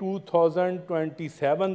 2027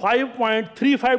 5.35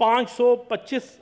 525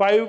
5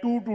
2 to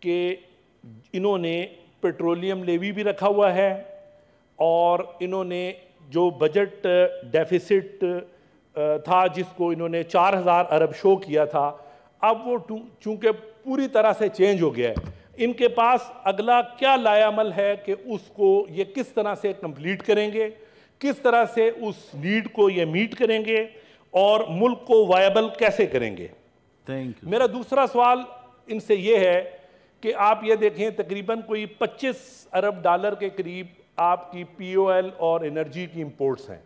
کہ انہوں نے پیٹرولیم لیوی بھی رکھا ہوا ہے اور انہوں نے جو بجٹ ڈیفیسٹ تھا جس کو انہوں نے 4000 ارب شو کیا تھا، اب وہ چونکہ پوری طرح سے چینج ہو گیا ہے، ان کے پاس اگلا کیا لائے عمل ہے کہ اس کو یہ کس طرح سے کمپلیٹ کریں گے، کس طرح سے اس نیڈ کو یہ میٹ کریں گے اور ملک کو وائبل کیسے کریں گے۔ میرا دوسرا سوال ان سے یہ ہے کہ آپ یہ دیکھیں تقریباً کوئی 25 ارب ڈالر کے قریب آپ کی پی او ایل اور انرجی کی امپورٹس ہیں۔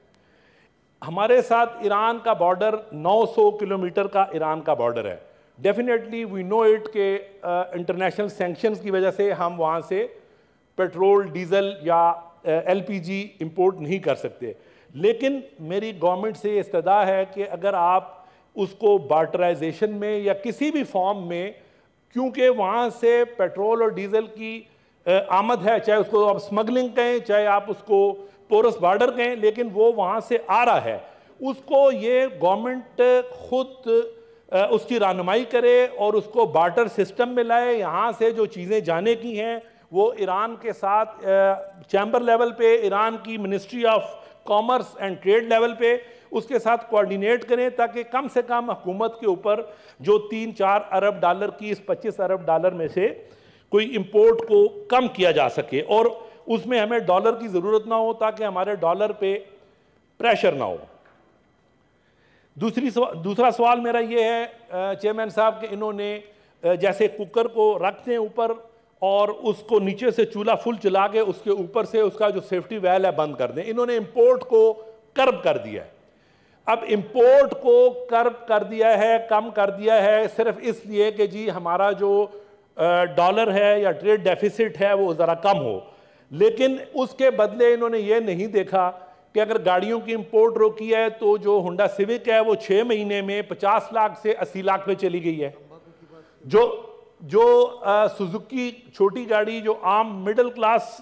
ہمارے ساتھ ایران کا بارڈر 900 کلومیٹر کا ایران کا بارڈر ہے۔ ڈیفینیٹلی وی نو اٹ کہ انٹرنیشنل سینکشنز کی وجہ سے ہم وہاں سے پیٹرول، ڈیزل یا ایل پی جی امپورٹ نہیں کر سکتے، لیکن میری گورنمنٹ سے یہ استدعا ہے کہ اگر آپ اس کو بارٹرائزیشن میں یا کسی بھی فارم میں، کیونکہ وہاں سے پیٹرول اور ڈیزل کی آمد ہے، چاہے اس کو آپ سمگلنگ کہیں، چاہے آپ اس کو پورس بارڈر کہیں، لیکن وہ وہاں سے آ رہا ہے، اس کو یہ گورنمنٹ خود اس کی رہنمائی کرے اور اس کو بارٹر سسٹم میں لائے۔ یہاں سے جو چیزیں جانے کی ہیں وہ ایران کے ساتھ چیمبر لیول پہ، ایران کی ministry of commerce and trade level پہ اس کے ساتھ کوارڈینیٹ کریں، تاکہ کم سے کم حکومت کے اوپر جو 3-4 ارب ڈالر کی اس 25 ارب ڈالر میں سے کوئی امپورٹ کو کم کیا جا سکے اور اس میں ہمیں ڈالر کی ضرورت نہ ہو، تاکہ ہمارے ڈالر پہ پریشر نہ ہو۔ دوسرا سوال میرا یہ ہے چیئرمین صاحب کہ انہوں نے جیسے کوکر کو رکھتے ہیں اوپر اور اس کو نیچے سے چولہا فل چلا کے اس کے اوپر سے اس کا جو سیفٹی ویل ہے بند کر دیں، انہوں نے امپورٹ کو کرب کر دیا ہے۔ اب امپورٹ کو کرب کر دیا ہے، کم کر دیا ہے صرف اس لیے کہ جی ہمارا جو ڈالر ہے یا ٹریڈ ڈیفیسٹ ہے وہ ذرا کم ہو، لیکن اس کے بدلے انہوں نے یہ نہیں دیکھا کہ اگر گاڑیوں کی امپورٹ روکی ہے تو جو ہونڈا سیوک ہے وہ 6 مہینے میں 50 لاکھ سے 80 لاکھ پہ چلی گئی ہے، جو سوزوکی چھوٹی گاڑی جو عام مڈل کلاس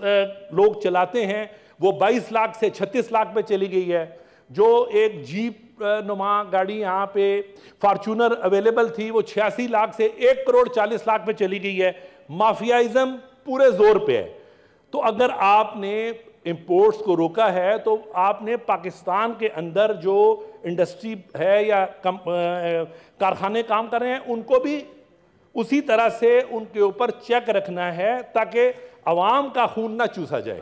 لوگ چلاتے ہیں وہ 22 لاکھ سے 36 لاکھ پہ چلی گئی ہے، جو ایک جیپ نما گاڑی یہاں پہ فارچونر اویلیبل تھی وہ 86 لاکھ سے 1 کروڑ 40 لاکھ پہ چلی گئی ہے۔ مافیائزم پورے زور پہ ہے۔ تو اگر آپ نے امپورٹس کو روکا ہے تو آپ نے پاکستان کے اندر جو انڈسٹری ہے یا کارخانے کام کر رہے ہیں ان کو بھی اسی طرح سے ان کے اوپر چیک رکھنا ہے تاکہ عوام کا خون نہ چوسا جائے۔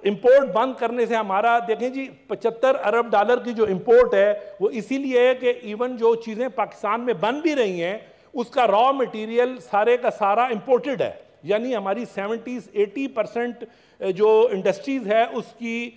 امپورٹ بند کرنے سے ہمارا دیکھیں جی 75 ارب ڈالر کی جو امپورٹ ہے وہ اسی لیے ہے کہ ایون جو چیزیں پاکستان میں بن بھی رہی ہیں اس کا را مٹیریل سارے کا سارا امپورٹڈ ہے، یعنی ہماری 70-80% جو انڈسٹریز ہے اس کی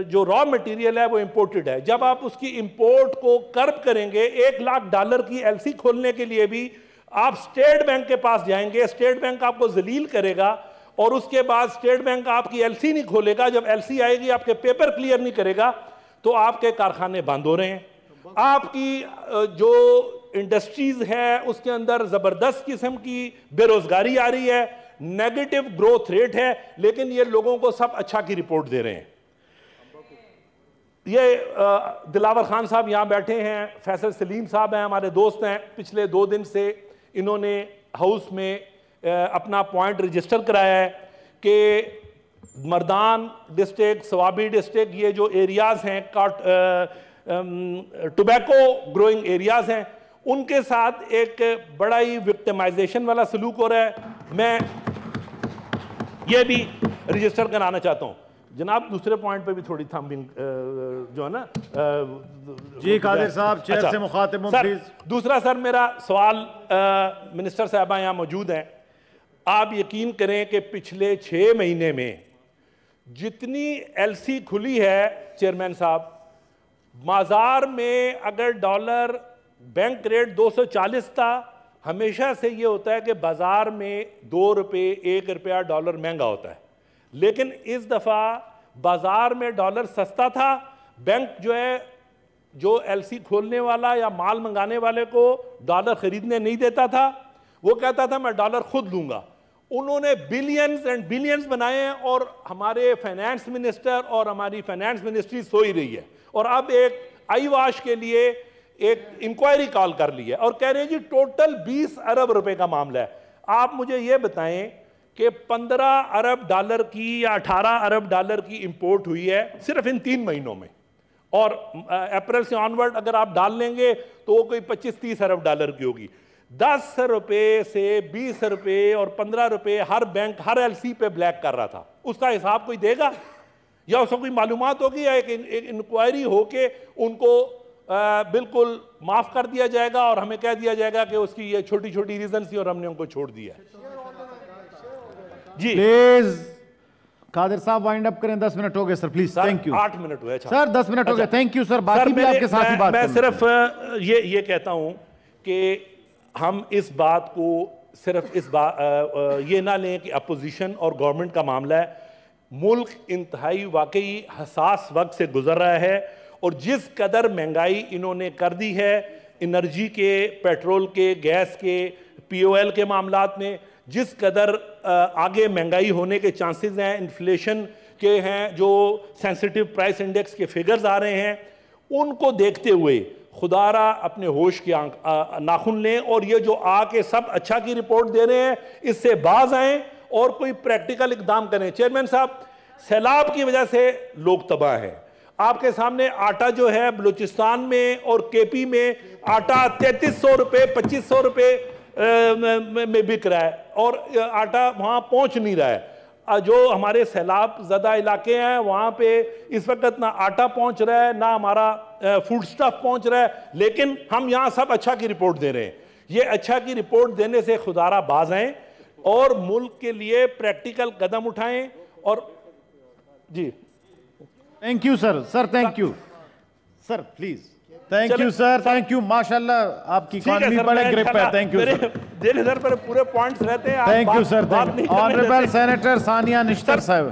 جو را مٹیریل ہے وہ امپورٹڈ ہے۔ جب آپ اس کی امپورٹ کو کرب کریں گے، 1 لاکھ ڈالر کی ایل سی کھولنے کے لیے بھی آپ اسٹیٹ بینک کے پاس جائیں گے، اسٹیٹ بینک آپ کو ذلیل کرے گا اور اس کے بعد اسٹیٹ بینک آپ کی ایل سی نہیں کھولے گا۔ جب ایل سی آئے گی آپ کے پیپر کلیئر نہیں کرے گا تو آپ کے کارخانے بند ہو رہے ہیں، آپ کی جو انڈسٹریز ہے اس کے اندر زبردست قسم کی بے روزگاری آ رہی ہے، نیگیٹو گروتھ ریٹ ہے، لیکن یہ لوگوں کو سب اچھا کی رپورٹ دے رہے ہیں۔ یہ دلاور خان صاحب یہاں بیٹھے ہیں، فیصل سلیم صاحب ہیں، ہمارے دوست ہیں، پچھلے 2 دن سے انہوں نے ہاؤس میں اپنا پوائنٹ رجسٹر کرایا ہے کہ مردان ڈسٹرکٹ، سوابی ڈسٹرکٹ، یہ جو ایریاز ہیں ٹوبیکو گروئنگ ایریاز ہیں ان کے ساتھ ایک بڑا ہی وکٹمائزیشن والا سلوک ہو رہا ہے۔ میں یہ بھی رجسٹر کرانا چاہتا ہوں۔ جناب دوسرے پوائنٹ پہ بھی تھوڑی تھمبنگ جو ہے نا جی قادر صاحب چیئر سے مخاطب ہوں پلیز۔ دوسرا سر میرا سوال منسٹر صاحبہ یہاں موجود ہیں، آپ یقین کریں کہ پچھلے 6 مہینے میں جتنی ایل سی کھلی ہے چیئرمین صاحب، بازار میں اگر ڈالر بینک ریٹ 240 تھا، ہمیشہ سے یہ ہوتا ہے کہ بازار میں 2 روپے 1 روپیہ ڈالر مہنگا ہوتا ہے، لیکن اس دفعہ بازار میں ڈالر سستا تھا، بینک جو ہے جو ایل سی کھولنے والا یا مال منگانے والے کو ڈالر خریدنے نہیں دیتا تھا، وہ کہتا تھا میں ڈالر خود لوں گا۔ انہوں نے بلینز اینڈ بلینز بنائے ہیں اور ہمارے فائنانس منسٹر اور ہماری فائنانس منسٹری سوئی رہی ہے، اور اب ایک آئی واش کے لیے ایک انکوائری کال کر لی ہے اور کہہ رہے ہیں جی ٹوٹل 20 ارب روپے کا معاملہ ہے. آپ مجھے یہ بتائیں کہ 15 ارب ڈالر کی یا 18 ارب ڈالر کی امپورٹ ہوئی ہے صرف ان 3 مہینوں میں, اور اپریل سے آنورڈ اگر آپ ڈال لیں گے تو وہ کوئی 25-30 ارب ڈالر کی ہوگی. 10 روپے سے 20 روپے اور 15 روپے ہر بینک ہر ایل سی پہ بلیک کر رہا تھا. اس کا حساب کوئی دے گا یا اس کو کوئی معلومات ہوگی یا ایک انکوائری ہو کے ان کو بالکل معاف کر دیا جائے گا اور ہمیں کہہ دیا جائے گا کہ اس کی یہ چھوٹی چھوٹی ریزن تھی اور ہم نے ان کو چھوڑ دیا. جی پلیز قادر صاحب وائنڈ اپ کریں. 10 منٹ ہو گئے سر, پلیز. Thank you. 8 منٹ ہوئے سر, 10 منٹ ہو گئے. تھینک یو سر. باقی بھی آپ کے ساتھ ہی بات میں صرف یہ کہتا ہوں کہ ہم اس بات کو صرف یہ نہ لیں کہ اپوزیشن اور گورنمنٹ کا معاملہ ہے. ملک انتہائی واقعی حساس وقت سے گزر رہا ہے اور جس قدر مہنگائی انہوں نے کر دی ہے انرجی کے, پیٹرول کے, گیس کے, پی او ایل کے معاملات میں, جس قدر آگے مہنگائی ہونے کے چانسز ہیں, انفلیشن کے ہیں, جو سینسٹیو پرائس انڈیکس کے فگرز آ رہے ہیں, ان کو دیکھتے ہوئے خدا را اپنے ہوش کے ناخن لیں اور یہ جو آ کے سب اچھا کی رپورٹ دے رہے ہیں اس سے باز آئیں اور کوئی پریکٹیکل اقدام کریں. چیئرمین صاحب, سیلاب کی وجہ سے لوگ تباہ ہیں. آپ کے سامنے آٹا جو ہے بلوچستان میں اور کے پی میں آٹا 3300 روپے 2500 روپے میں بک رہا ہے اور آٹا وہاں پہنچ نہیں رہا ہے. جو ہمارے سیلاب زدہ علاقے ہیں وہاں پہ اس وقت نہ آٹا پہنچ رہا ہے نہ ہمارا فوڈ سٹف پہنچ رہا ہے, لیکن ہم یہاں سب اچھا کی رپورٹ دے رہے ہیں. یہ اچھا کی رپورٹ دینے سے خدارہ باز آئیں اور ملک کے لیے پریکٹیکل قدم اٹھائیں. اور جی thank you sir. Sir thank you sir, please. Thank you sir, thank you. ماشاءاللہ آپ کی اکانومی بڑے گرپ ہے. Thank you sir. دل ادھر پر پورے پوائنٹس رہتے ہیں. Thank you sir. Honourable senator Sania Nishtar صاحب.